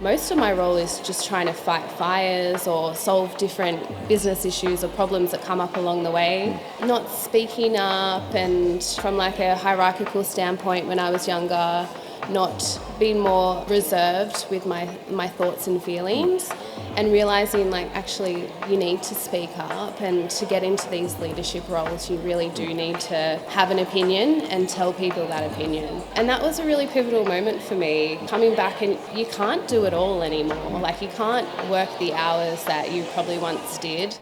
most of my role is just trying to fight fires or solve different business issues or problems that come up along the way. Not speaking up, and from like a hierarchical standpoint when I was younger, not being more reserved with my thoughts and feelings, and realising like actually you need to speak up, and to get into these leadership roles you really do need to have an opinion and tell people that opinion. And that was a really pivotal moment for me, coming back, and you can't do it all anymore. Like you can't work the hours that you probably once did.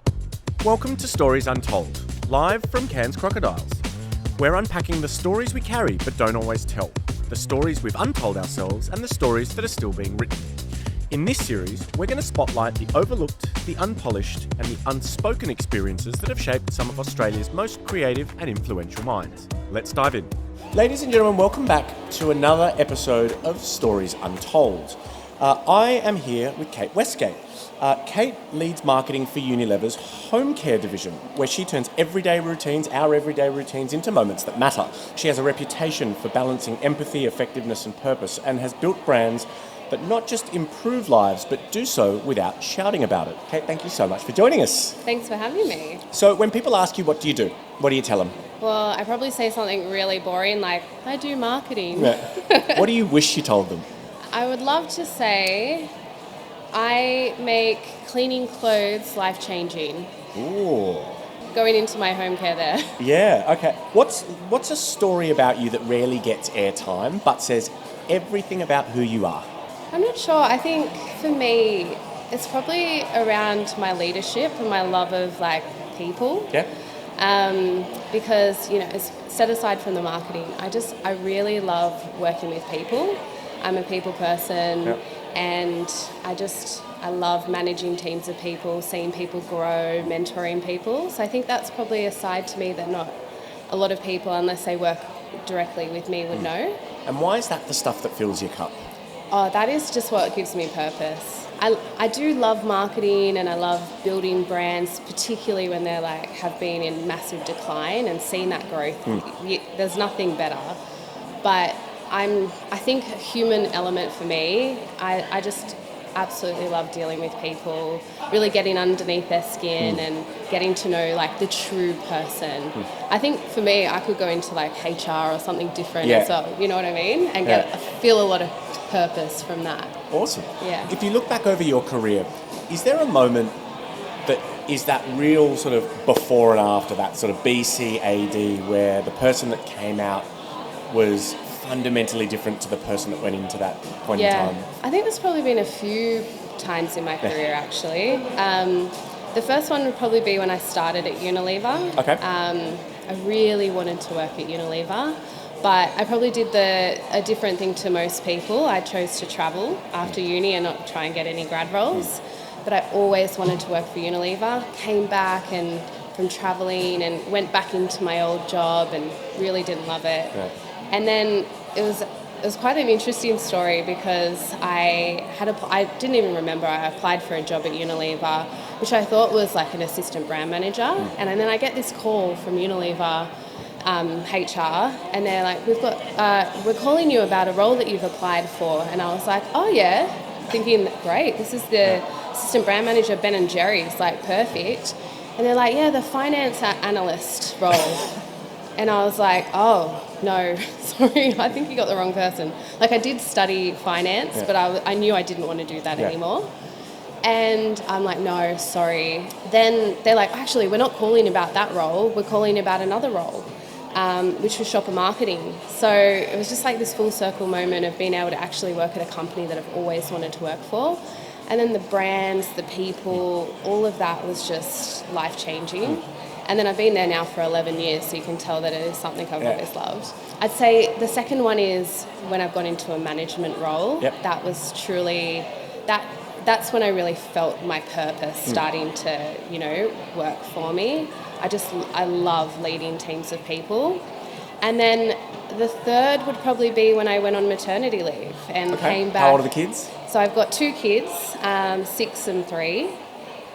Welcome to Stories Untold, live from Cairns Crocodiles. We're unpacking the stories we carry but don't always tell, the stories we've untold ourselves and the stories that are still being written. In this series, we're going to spotlight the overlooked, the unpolished and the unspoken experiences that have shaped some of Australia's most creative and influential minds. Let's dive in. Ladies and gentlemen, welcome back to another episode of Stories Untold. I am here with Kate Westgate. Kate leads marketing for Unilever's home care division, where she turns our everyday routines, into moments that matter. She has a reputation for balancing empathy, effectiveness and purpose, and has built brands that not just improve lives, but do so without shouting about it. Kate, thank you so much for joining us. Thanks for having me. So when people ask you, what do you do? What do you tell them? Well, I probably say something really boring like, I do marketing. Yeah. What do you wish you told them? I would love to say I make cleaning clothes life-changing. Ooh. Going into my home care there. Yeah, okay. What's a story about you that rarely gets airtime but says everything about who you are? I'm not sure. I think for me, it's probably around my leadership and my love of like people. Yeah. Because, it's set aside from the marketing, I really love working with people. I'm a people person. Yep. And I love managing teams of people, seeing people grow, mentoring people. So I think that's probably a side to me that not a lot of people, unless they work directly with me, would know. And why is that the stuff that fills your cup? Oh, that is just what gives me purpose. I do love marketing and I love building brands, particularly when they're have been in massive decline, and seeing that growth. There's nothing better. But I think a human element for me, I just absolutely love dealing with people, really getting underneath their skin and getting to know the true person. I think for me, I could go into HR or something different as well, you know what I mean? And feel a lot of purpose from that. Awesome. Yeah. If you look back over your career, is there a moment that is that real sort of before and after, that sort of BCAD, where the person that came out was fundamentally different to the person that went into that point in time? I think there's probably been a few times in my career actually. The first one would probably be when I started at Unilever. Okay. I really wanted to work at Unilever, but I probably did a different thing to most people. I chose to travel after uni and not try and get any grad roles, but I always wanted to work for Unilever. Came back and from travelling and went back into my old job and really didn't love it. Yeah. And then it was quite an interesting story because I didn't even remember, I applied for a job at Unilever, which I thought was like an assistant brand manager. And then I get this call from Unilever HR, and they're like, we're calling you about a role that you've applied for. And I was like, oh yeah, thinking, great, this is the assistant brand manager, Ben & Jerry's, perfect. And they're like, yeah, the finance analyst role. And I was like, oh, no, sorry, I think you got the wrong person. I did study finance, but I knew I didn't want to do that anymore. And I'm like, no, sorry. Then they're like, actually, we're not calling about that role. We're calling about another role, which was shopper marketing. So it was just this full circle moment of being able to actually work at a company that I've always wanted to work for. And then the brands, the people, all of that was just life-changing. And then I've been there now for 11 years, so you can tell that it is something I've always loved. I'd say the second one is when I've gone into a management role. That was truly, that's when I really felt my purpose starting to, work for me. I love leading teams of people. And then the third would probably be when I went on maternity leave and came back. How old are the kids? So I've got 2 kids, 6 and 3.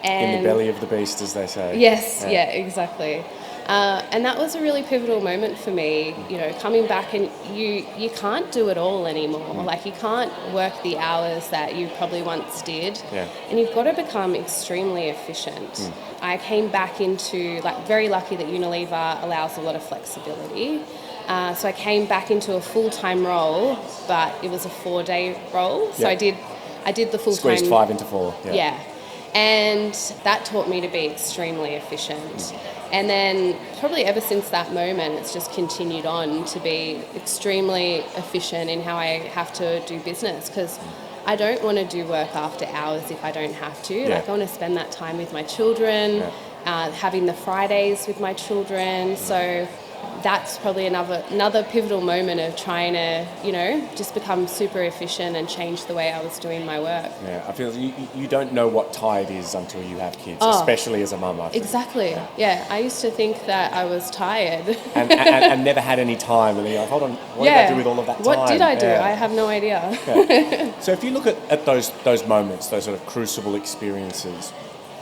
In the belly of the beast, as they say. Yes, yeah exactly. And that was a really pivotal moment for me, coming back, and you can't do it all anymore. Like, you can't work the hours that you probably once did. Yeah. And you've got to become extremely efficient. I came back into, very lucky that Unilever allows a lot of flexibility. So I came back into a full-time role, but it was a 4-day role. So I did the full-time. Squeezed 5 into 4. Yeah. And that taught me to be extremely efficient. And then probably ever since that moment, it's just continued on to be extremely efficient in how I have to do business, because I don't want to do work after hours if I don't have to. Yeah. Like, I want to spend that time with my children, having the Fridays with my children. So that's probably another pivotal moment of trying to, just become super efficient and change the way I was doing my work. Yeah, I feel you don't know what tired is until you have kids, especially as a mum. I think. Exactly. Yeah, I used to think that I was tired. and never had any time. And then you're like, hold on, what did I do with all of that time? What did I do? I have no idea. Yeah. So if you look at those moments, those sort of crucible experiences,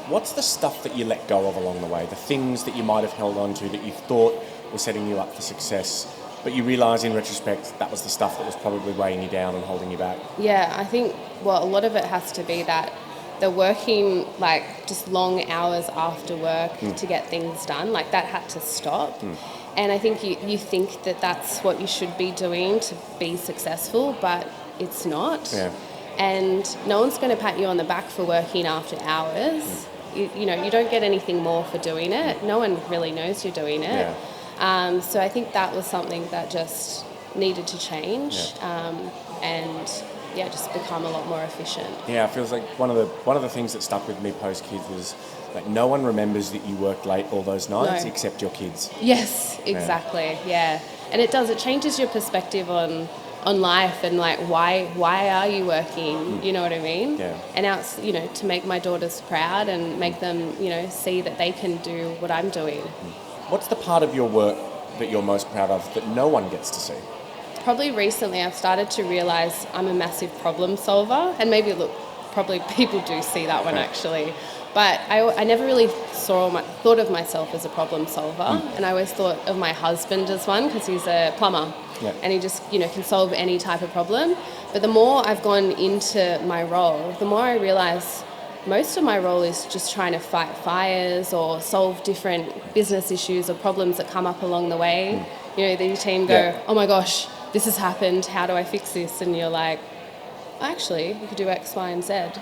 what's the stuff that you let go of along the way? The things that you might have held on to that you thought were setting you up for success, but you realise in retrospect that was the stuff that was probably weighing you down and holding you back? Yeah, I think, a lot of it has to be that the working, just long hours after work to get things done, that had to stop. And I think you think that that's what you should be doing to be successful, but it's not. Yeah. And no one's going to pat you on the back for working after hours. You don't get anything more for doing it. No one really knows you're doing it. Yeah. So I think that was something that just needed to change, and just become a lot more efficient. Yeah, it feels like one of the things that stuck with me post kids was no one remembers that you worked late all those nights except your kids. Yes, exactly. Yeah, and it does. It changes your perspective on life and why are you working? You know what I mean? Yeah. And now it's to make my daughters proud and make them see that they can do what I'm doing. What's the part of your work that you're most proud of that no one gets to see? Probably recently I've started to realise I'm a massive problem solver, and maybe probably people do see that one actually, but I never really thought of myself as a problem solver, and I always thought of my husband as one because he's a plumber, and he just can solve any type of problem. But the more I've gone into my role, the more I realise most of my role is just trying to fight fires or solve different business issues or problems that come up along the way. The team go, oh my gosh, this has happened, how do I fix this? And you're like, actually, you could do X, Y, and Z.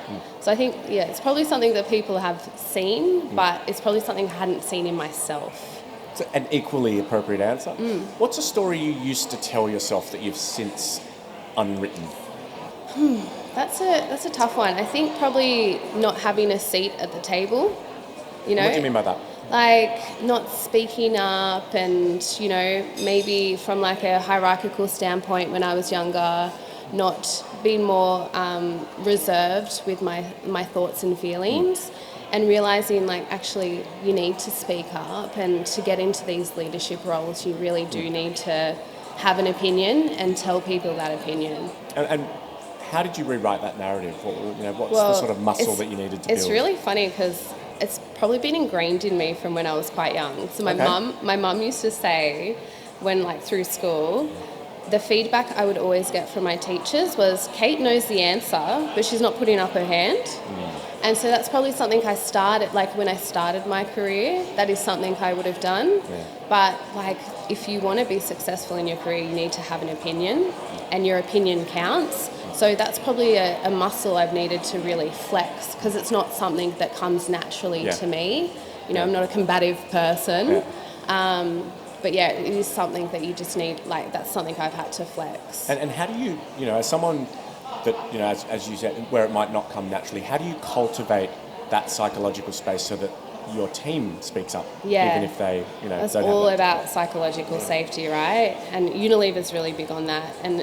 So I think, it's probably something that people have seen, but it's probably something I hadn't seen in myself. It's an equally appropriate answer. What's a story you used to tell yourself that you've since unwritten? That's a tough one. I think probably not having a seat at the table. What do you mean by that? Not speaking up, and maybe from a hierarchical standpoint when I was younger, not being more reserved with my thoughts and feelings, and realising actually you need to speak up, and to get into these leadership roles you really do need to have an opinion and tell people that opinion. And how did you rewrite that narrative? What's the sort of muscle that you needed to build? It's really funny because it's probably been ingrained in me from when I was quite young. So my mum used to say, when through school, the feedback I would always get from my teachers was, Kate knows the answer, but she's not putting up her hand. And so that's probably something I started, when I started my career, that is something I would have done. But if you want to be successful in your career, you need to have an opinion, and your opinion counts. So that's probably a muscle I've needed to really flex, because it's not something that comes naturally to me. I'm not a combative person. But it is something that you just need, that's something I've had to flex. And how do you, as someone that, as you said, where it might not come naturally, how do you cultivate that psychological space so that your team speaks up, even if they, It's don't all have about psychological safety, right? And Unilever's really big on that. And,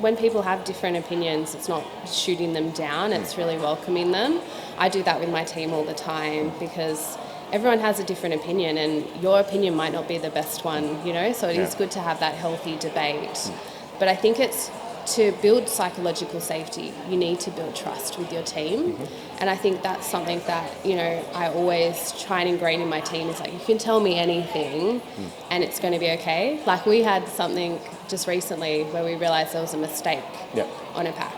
when people have different opinions, it's not shooting them down, it's really welcoming them. I do that with my team all the time, because everyone has a different opinion, and your opinion might not be the best one, so it is good to have that healthy debate. But I think it's to build psychological safety, you need to build trust with your team. And I think that's something that, I always try and ingrain in my team is like, you can tell me anything and it's going to be okay. Like we had something just recently where we realised there was a mistake on a pack.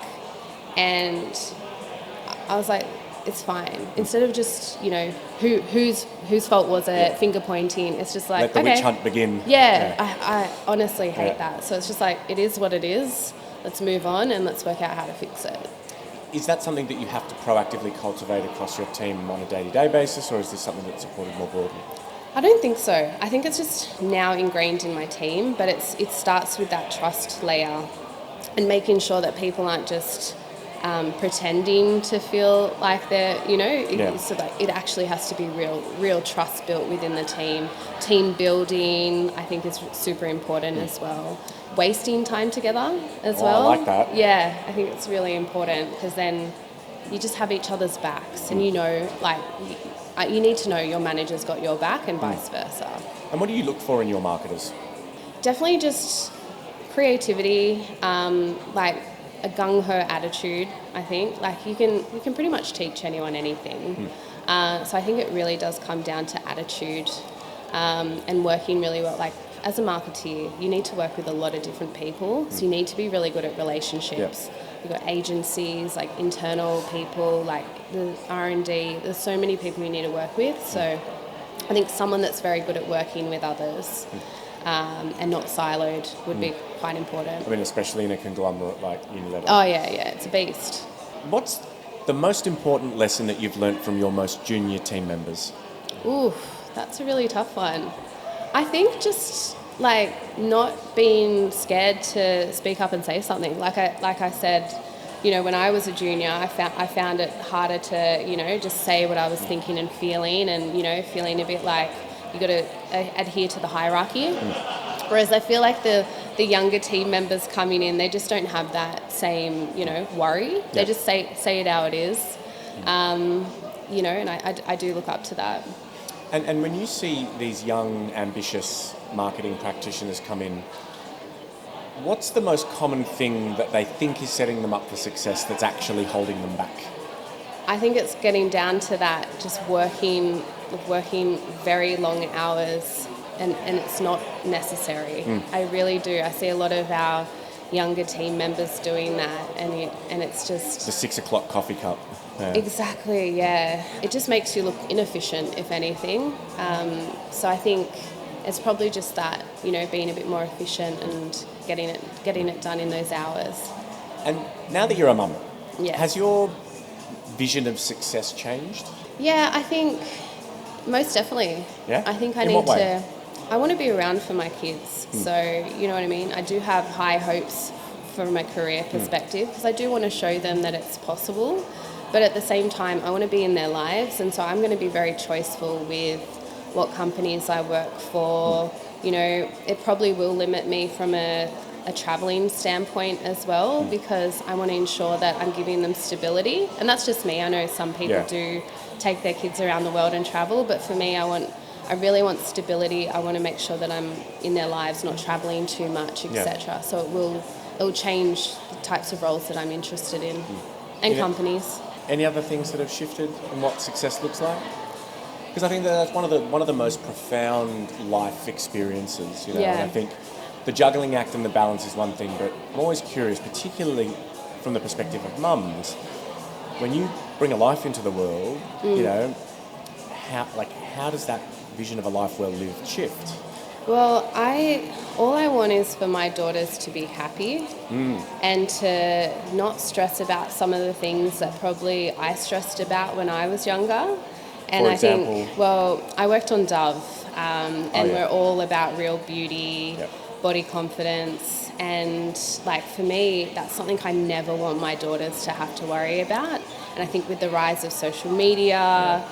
And I was like, it's fine. Instead of just, whose fault was it, finger pointing, it's just like, let the witch hunt begin. I honestly hate that. So it's just like, it is what it is. Let's move on and let's work out how to fix it. Is that something that you have to proactively cultivate across your team on a day-to-day basis, or is this something that's supported more broadly? I don't think so. I think it's just now ingrained in my team, but it starts with that trust layer and making sure that people aren't just pretending to feel like they're, so that it actually has to be real trust built within the team. Team building, I think, is super important as well. Wasting time together as well. I like that. Yeah, I think it's really important because then you just have each other's backs and you need to know your manager's got your back and vice versa. And what do you look for in your marketers? Definitely just creativity, a gung-ho attitude, I think. Like you can pretty much teach anyone anything. So I think it really does come down to attitude and working really well. Like as a marketeer, you need to work with a lot of different people. So you need to be really good at relationships. You've got agencies, like internal people, like the R&D. There's so many people you need to work with. So I think someone that's very good at working with others and not siloed would be quite important. I mean, especially in a conglomerate like Unilever. Oh, yeah, it's a beast. What's the most important lesson that you've learnt from your most junior team members? Ooh, that's a really tough one. I think just not being scared to speak up and say something. Like I said, when I was a junior, I found it harder to, just say what I was thinking and feeling feeling a bit like you got to adhere to the hierarchy. Whereas I feel like the younger team members coming in, they just don't have that same, worry. They just say it how it is. And I do look up to that. And when you see these young, ambitious marketing practitioners come in, what's the most common thing that they think is setting them up for success that's actually holding them back? I think it's getting down to that, just working very long hours, and it's not necessary. I really do. I see a lot of our younger team members doing that, and it's just... The 6 o'clock coffee cup. Yeah. Exactly, yeah. It just makes you look inefficient, if anything. So I think it's probably just that, being a bit more efficient and getting it done in those hours. And now that you're a mum, Yeah. Has your vision of success changed? Yeah, I think most definitely. Yeah? I think I In need what way? I want to be around for my kids. So, you know what I mean? I do have high hopes from a career perspective because I do want to show them that it's possible. But at the same time, I want to be in their lives. And so I'm going to be very choiceful with what companies I work for. It probably will limit me from a travelling standpoint as well because I want to ensure that I'm giving them stability. And that's just me. I know some people do take their kids around the world and travel, but for me, I really want stability. I want to make sure that I'm in their lives, not travelling too much, etc. So it will change the types of roles that I'm interested in and companies. Any other things that have shifted in what success looks like? Because I think that's one of the most profound life experiences, And I think the juggling act and the balance is one thing, but I'm always curious, particularly from the perspective of mums, when you bring a life into the world, how does that vision of a life well lived shift? Well, all I want is for my daughters to be happy and to not stress about some of the things that probably I stressed about when I was younger. And For example? I think, I worked on Dove we're all about real beauty, body confidence. And for me, that's something I never want my daughters to have to worry about. And I think with the rise of social media,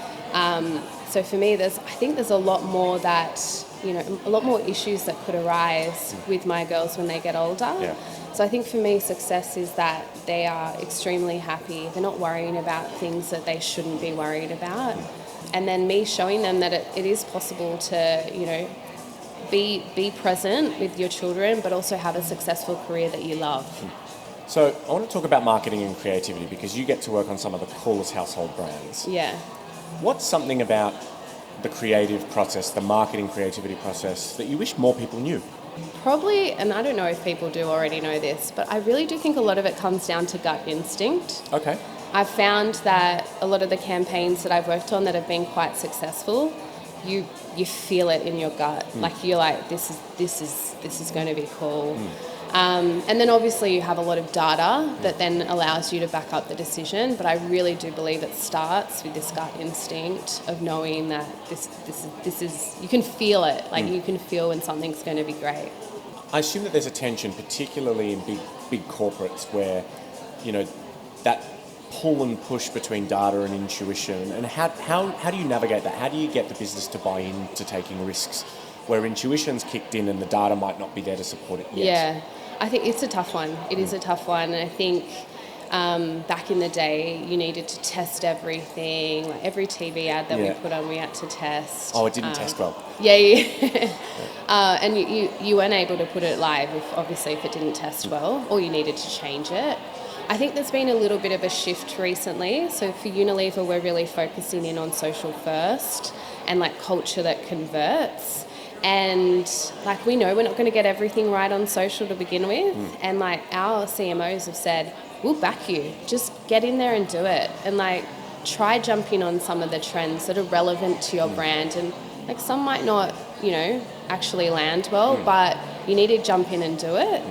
so for me, there's a lot more that, a lot more issues that could arise with my girls when they get older. Yeah. So I think for me, success is that they are extremely happy. They're not worrying about things that they shouldn't be worried about. And then me showing them that it is possible to, be present with your children, but also have a successful career that you love. So I want to talk about marketing and creativity because you get to work on some of the coolest household brands. Yeah. What's something about the creative process, the marketing creativity process, that you wish more people knew? Probably, and I don't know if people do already know this, but I really do think a lot of it comes down to gut instinct. Okay. I've found that a lot of the campaigns that I've worked on that have been quite successful, you feel it in your gut. Like you're like, this is going to be cool. And then obviously you have a lot of data that then allows you to back up the decision. But I really do believe it starts with this gut instinct of knowing that this is you can feel it. Like you can feel when something's going to be great. I assume that there's a tension, particularly in big corporates, where that pull and push between data and intuition. And how do you navigate that? How do you get the business to buy into taking risks where intuition's kicked in and the data might not be there to support it yet? Yeah, I think it's a tough one. It is a tough one. And I think back in the day, you needed to test everything. Like every TV ad that we put on, we had to test. Oh, it didn't test well. Yeah. And you weren't able to put it live, if it didn't test well, or you needed to change it. I think there's been a little bit of a shift recently. So for Unilever, we're really focusing in on social first and like culture that converts. And like we know we're not going to get everything right on social to begin with. And like our CMOs have said, we'll back you. Just get in there and do it. And like try jumping on some of the trends that are relevant to your brand. And like some might not, actually land well, but you need to jump in and do it.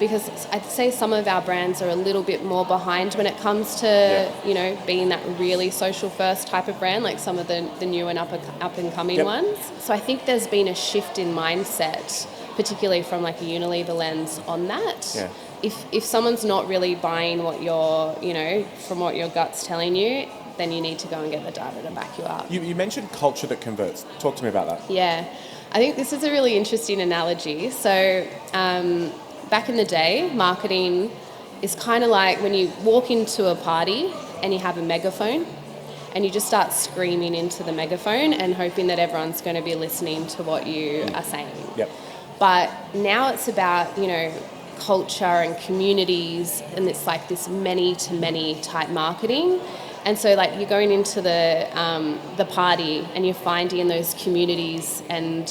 Because I'd say some of our brands are a little bit more behind when it comes to, being that really social first type of brand, like some of the new and up and coming ones. So I think there's been a shift in mindset, particularly from like a Unilever lens on that. Yeah. If someone's not really buying what you're, from what your gut's telling you, then you need to go and get the data to back you up. You mentioned culture that converts. Talk to me about that. Yeah. I think this is a really interesting analogy. So back in the day, marketing is kind of like when you walk into a party and you have a megaphone and you just start screaming into the megaphone and hoping that everyone's going to be listening to what you are saying. Yep. But now it's about, culture and communities, and it's like this many-to-many type marketing. And so like you're going into the party and you're finding those communities and,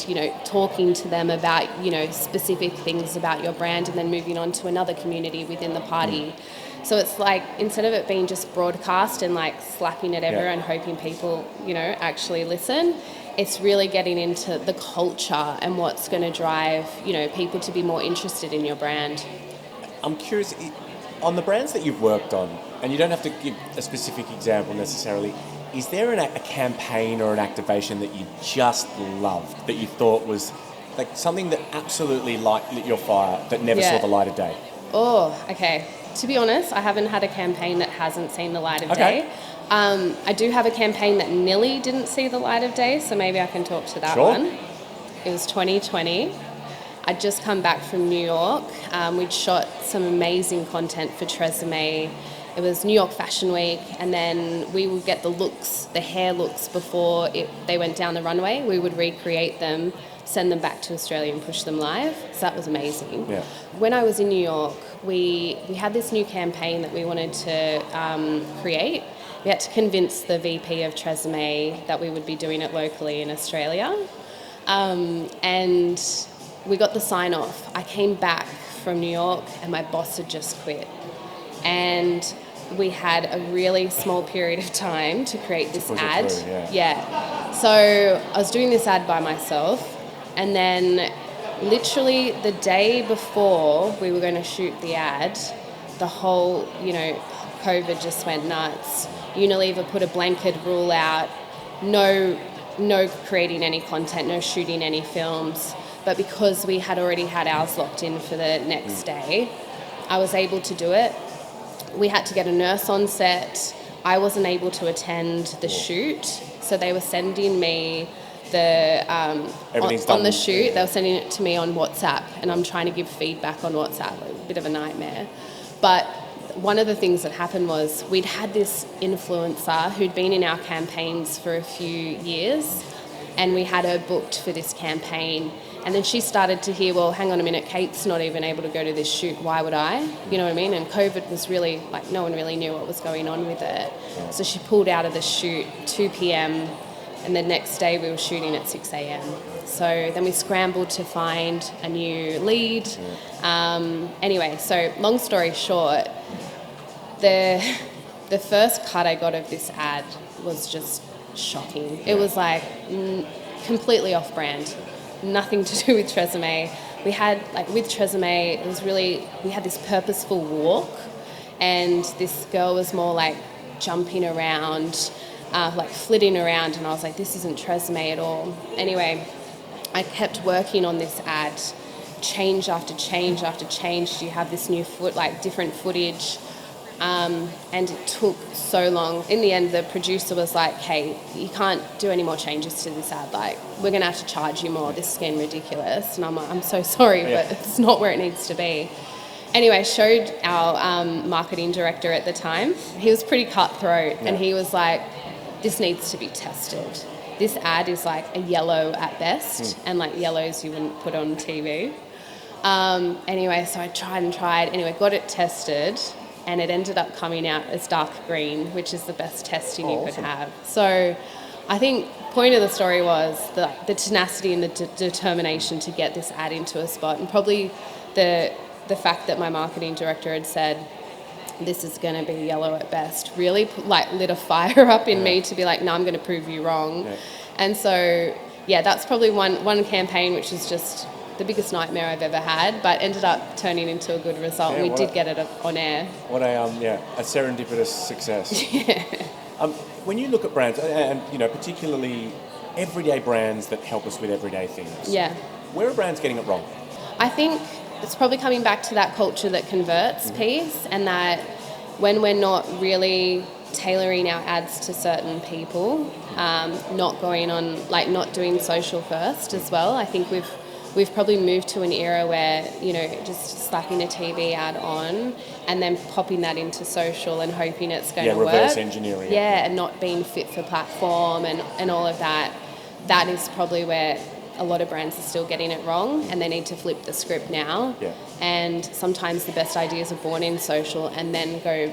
talking to them about, specific things about your brand and then moving on to another community within the party. So it's like, instead of it being just broadcast and like slapping it everywhere and hoping people, actually listen, it's really getting into the culture and what's going to drive, people to be more interested in your brand. I'm curious, on the brands that you've worked on, and you don't have to give a specific example necessarily, is there a campaign or an activation that you just loved, that you thought was like something that absolutely lit your fire, that never saw the light of day? Oh, okay. To be honest, I haven't had a campaign that hasn't seen the light of day. I do have a campaign that nearly didn't see the light of day, so maybe I can talk to that one. It was 2020. I'd just come back from New York. We'd shot some amazing content for Tresemme. It was New York Fashion Week, and then we would get the hair looks before they went down the runway. We would recreate them, send them back to Australia and push them live. So that was amazing. Yeah. When I was in New York, we had this new campaign that we wanted to create. We had to convince the VP of Tresemme that we would be doing it locally in Australia. And we got the sign-off. I came back from New York and my boss had just quit. And we had a really small period of time to create this ad. So I was doing this ad by myself, and then literally the day before we were going to shoot the ad, the whole, COVID just went nuts. Unilever put a blanket rule out, no creating any content, no shooting any films. But because we had already had ours locked in for the next day, I was able to do it. We had to get a nurse on set. I wasn't able to attend the shoot, so they were sending me on the shoot. They were sending it to me on WhatsApp, and I'm trying to give feedback on WhatsApp. A bit of a nightmare. But one of the things that happened was we'd had this influencer who'd been in our campaigns for a few years, and we had her booked for this campaign. And then she started to hear, well, hang on a minute, Kate's not even able to go to this shoot. Why would I? You know what I mean? And COVID was really, like, no one really knew what was going on with it. So she pulled out of the shoot 2 p.m. and the next day we were shooting at 6 a.m. So then we scrambled to find a new lead. Anyway, so long story short, the first cut I got of this ad was just shocking. It was like completely off-brand. Nothing to do with Tresemme. We had, like, with Tresemme, it was really, we had this purposeful walk, and this girl was more like jumping around, like flitting around, and I was like, this isn't Tresemme at all. Anyway, I kept working on this ad, change after change after change. You have this new different footage. And it took so long. In the end, the producer was like, hey, you can't do any more changes to this ad. Like, we're going to have to charge you more. This is getting ridiculous. And I'm like, I'm so sorry, but it's not where it needs to be. Anyway, showed our marketing director at the time. He was pretty cutthroat, and he was like, this needs to be tested. This ad is like a yellow at best, and like yellows you wouldn't put on TV. Anyway, so I tried and tried. Anyway, got it tested, and it ended up coming out as dark green, which is the best testing you could have. So I think point of the story was the tenacity and the determination to get this ad into a spot, and probably the fact that my marketing director had said, this is going to be yellow at best, really lit a fire up in me to be like, no, I'm going to prove you wrong. And so, that's probably one campaign which is just the biggest nightmare I've ever had, but ended up turning into a good result. We did get it on air. What a serendipitous success. When you look at brands, and particularly everyday brands that help us with everyday things, where are brands getting it wrong? I think it's probably coming back to that culture that converts piece, and that when we're not really tailoring our ads to certain people, not going on, not doing social first as well. I think we've probably moved to an era where, just slapping a TV ad on and then popping that into social and hoping it's going to work. Reverse engineering. And not being fit for platform and all of that. That is probably where a lot of brands are still getting it wrong, and they need to flip the script now. And sometimes the best ideas are born in social and then go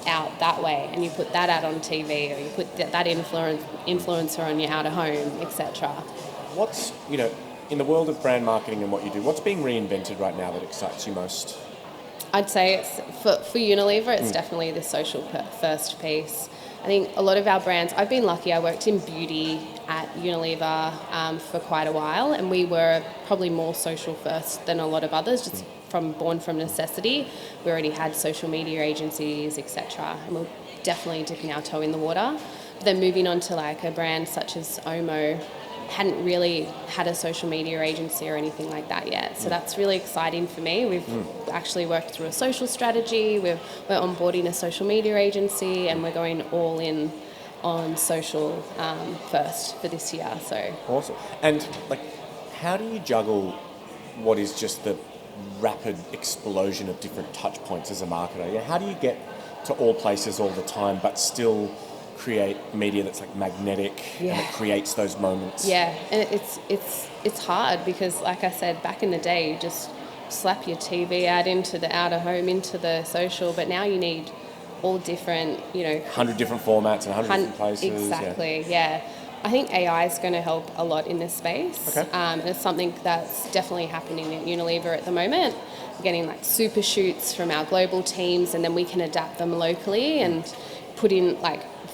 out that way, and you put that ad on TV, or you put that influencer on your out of home, etc. What's, in the world of brand marketing and what you do, what's being reinvented right now that excites you most? I'd say it's for Unilever, it's definitely the social first piece. I think a lot of our brands, I've been lucky, I worked in beauty at Unilever for quite a while, and we were probably more social first than a lot of others, just born from necessity. We already had social media agencies, etc., and we're definitely dipping our toe in the water. But then moving on to like a brand such as Omo, hadn't really had a social media agency or anything like that yet. So that's really exciting for me. We've actually worked through a social strategy. We're onboarding a social media agency, and we're going all in on social first for this year. So awesome. And how do you juggle what is just the rapid explosion of different touch points as a marketer? How do you get to all places all the time but still create media that's magnetic and it creates those moments? And it's hard because, like I said, back in the day you just slap your TV ad into the out of home, into the social, but now you need all different 100 different formats and 100 different places. Exactly. I think AI is going to help a lot in this space. And it's something that's definitely happening at Unilever at the moment. We're getting super shoots from our global teams, and then we can adapt them locally and put in,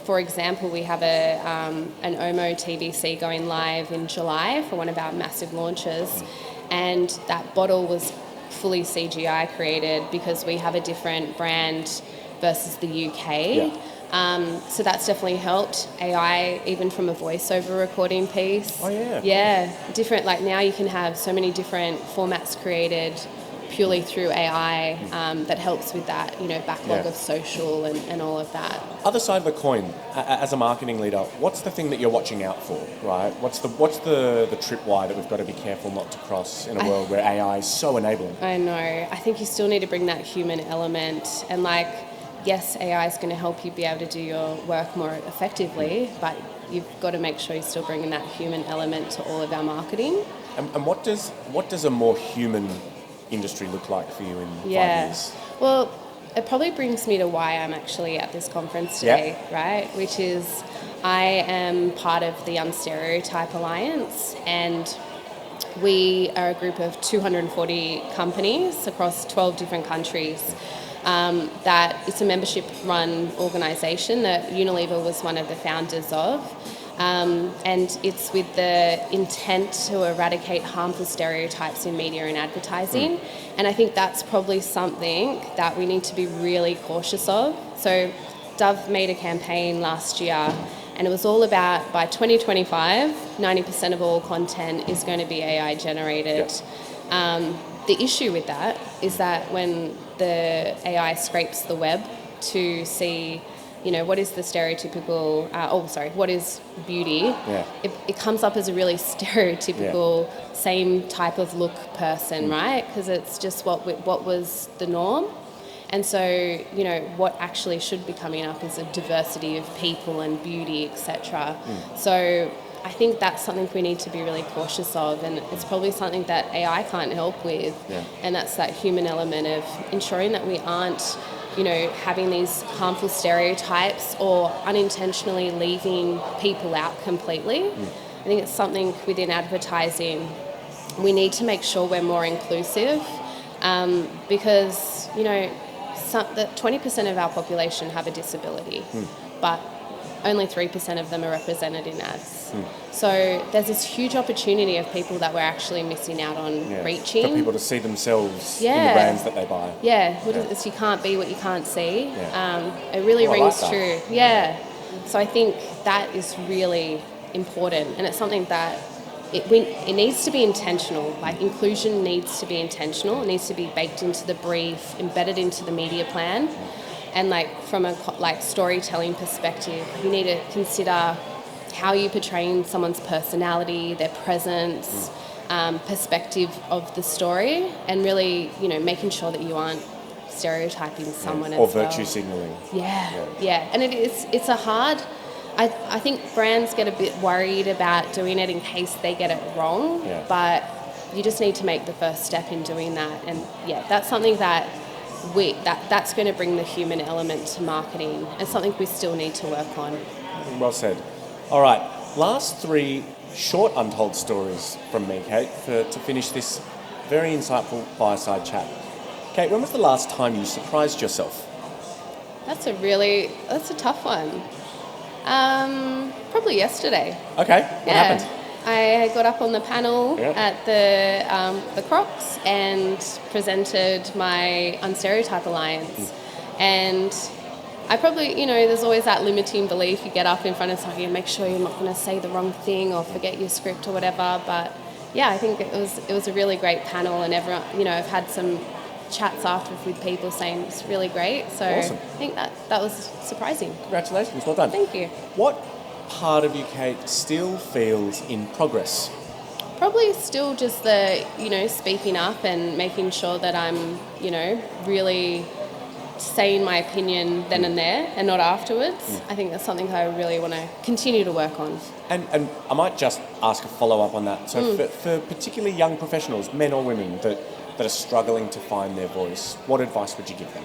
for example, we have an Omo TVC going live in July for one of our massive launches, and that bottle was fully CGI created because we have a different brand versus the UK. So that's definitely helped. AI, even from a voiceover recording piece. Different, now you can have so many different formats created purely through AI that helps with that, backlog of social and all of that. Other side of the coin, as a marketing leader, what's the thing that you're watching out for, right? What's the tripwire that we've got to be careful not to cross in a world where AI is so enabling? I know. I think you still need to bring that human element, and yes, AI is going to help you be able to do your work more effectively, but you've got to make sure you're still bringing that human element to all of our marketing. And what does a more human industry look like for you in 5 years? Well, it probably brings me to why I'm actually at this conference today, right? Which is I am part of the Unstereotype Alliance, and we are a group of 240 companies across 12 different countries. That it's a membership-run organisation that Unilever was one of the founders of. And it's with the intent to eradicate harmful stereotypes in media and advertising. And I think that's probably something that we need to be really cautious of. So Dove made a campaign last year, and it was all about, by 2025, 90% of all content is going to be AI generated. The issue with that is that when the AI scrapes the web to see, what is the stereotypical, what is beauty, it comes up as a really stereotypical, same type of look person, right? Because it's just what was the norm. And so, what actually should be coming up is a diversity of people and beauty, etc. So I think that's something we need to be really cautious of, and it's probably something that AI can't help with. And that's that human element of ensuring that we aren't, having these harmful stereotypes or unintentionally leaving people out completely. I think it's something within advertising we need to make sure we're more inclusive, because, that 20% of our population have a disability, but only 3% of them are represented in ads. So there's this huge opportunity of people that we're actually missing out on reaching. For people to see themselves in the brands that they buy. You can't be what you can't see. It really rings true. So I think that is really important, and it's something that it needs to be intentional. Like, inclusion needs to be intentional. It needs to be baked into the brief, embedded into the media plan. And from a storytelling perspective, you need to consider how you're portraying someone's personality, their presence, perspective of the story, and really, making sure that you aren't stereotyping someone as well. Or virtue signalling. And it's a hard. I think brands get a bit worried about doing it in case they get it wrong, but you just need to make the first step in doing that. And that's something that that's going to bring the human element to marketing, and something we still need to work on. Well said. All right, last 3 short untold stories from me, Kate, to finish this very insightful fireside chat. Kate, when was the last time you surprised yourself? That's a tough one. Probably yesterday. Okay, what happened? I got up on the panel at the Crocs and presented my Unstereotype Alliance. And I probably, there's always that limiting belief. You get up in front of someone and make sure you're not going to say the wrong thing or forget your script or whatever. But I think it was a really great panel, and everyone, I've had some chats afterwards with people saying it's really great. So awesome. I think that was surprising. Congratulations, well done. Thank you. What part of you, Kate, still feels in progress? Probably still just the, speaking up and making sure that I'm, really saying my opinion then and there and not afterwards. I think that's something I really want to continue to work on. And I might just ask a follow-up on that. So for particularly young professionals, men or women, that are struggling to find their voice, what advice would you give them?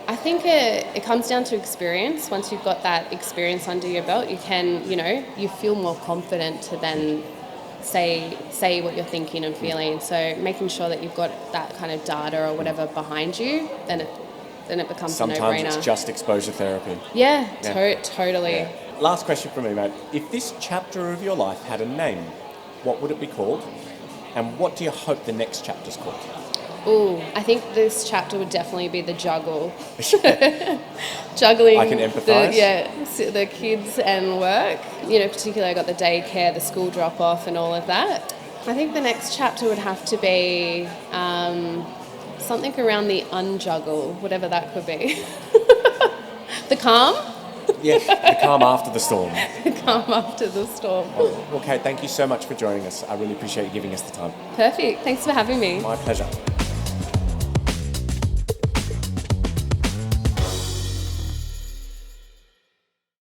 I think it comes down to experience. Once you've got that experience under your belt, you can, you feel more confident to then say what you're thinking and feeling. So making sure that you've got that kind of data or whatever behind you, then it becomes a no-brainer. Sometimes it's just exposure therapy. Totally. Yeah. Last question from me, mate. If this chapter of your life had a name, what would it be called? And what do you hope the next chapter's called? I think this chapter would definitely be the juggle. Juggling. I can empathise. The kids and work. Particularly I got the daycare, the school drop-off and all of that. I think the next chapter would have to be something around the unjuggle, whatever that could be. The calm? Yes, the calm after the storm. The calm after the storm. Well, Kate, thank you so much for joining us. I really appreciate you giving us the time. Perfect. Thanks for having me. My pleasure.